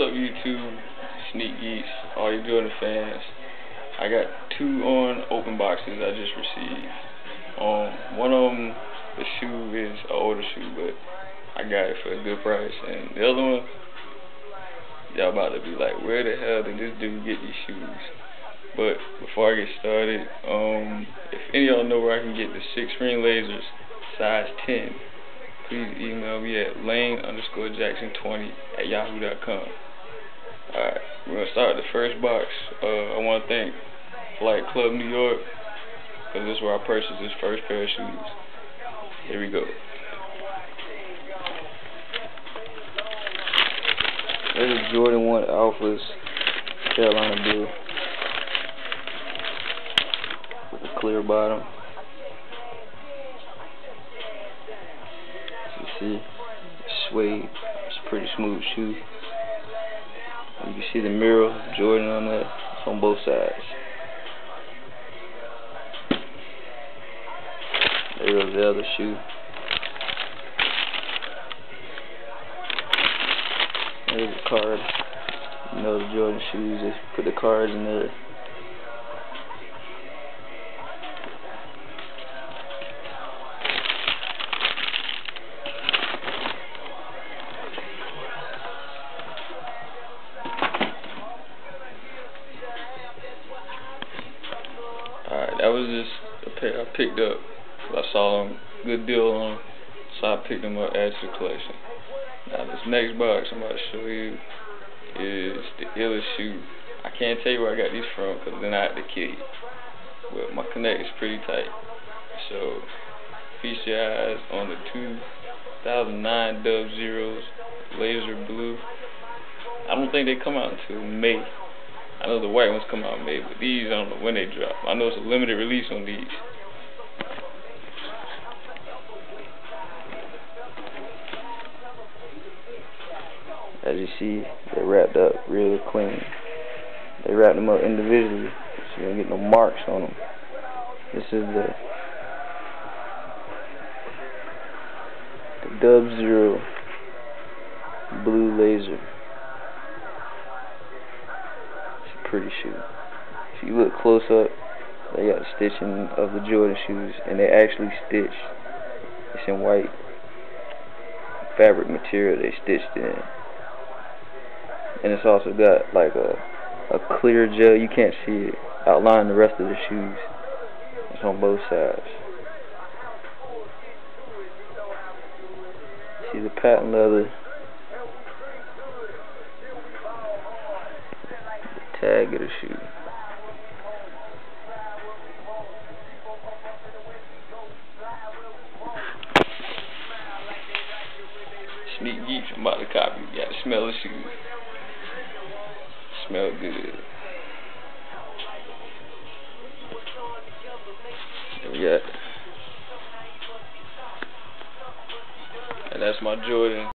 What's up, YouTube? Sneak Geeks, all you Jordan fans. I got two on open boxes I just received. One of them, the shoe is an older shoe, but I got it for a good price. And the other one, y'all about to be like, where the hell did this dude get these shoes? But before I get started, if any of y'all know where I can get the 6-ring lasers, size 10, please email me at lane_jackson20@yahoo.com. Alright, we're going to start the first box. I want to thank Flight Club New York, because this is where I purchased this first pair of shoes. Here we go. There's a Jordan 1 Alphas Carolina Blue with a clear bottom. You see, suede. It's a pretty smooth shoe. You can see the mirror Jordan on there. It's on both sides. There goes the other shoe. There's a card. You know the Jordan shoes, they put the cards in there. Alright, that was just a pair I picked up. I saw them, good deal on them, so I picked them up, added to the collection. Now this next box I'm about to show you is the illest shoe. I can't tell you where I got these from because then I had to kill you. But my connect is pretty tight. So feast your eyes on the 2009 Dub Zeros Laser Blue. I don't think they come out until May. I know the white ones come out in May, but these I don't know when they drop. I know it's a limited release on these. As you see, they're wrapped up really clean. They wrapped them up individually, so you don't get no marks on them. This is the Dub Zero Blue Laser. It's a pretty shoe. If you look close up, they got the stitching of the Jordan shoes, and they actually stitch. It's in white fabric material they stitched in. And it's also got like a clear gel, you can't see it, outline the rest of the shoes. It's on both sides. See the patent leather, the tag of the shoe. Sneak Geeks, I'm about to copy. You got to smell the shoes. Smell good. Yeah. And that's my Jordan.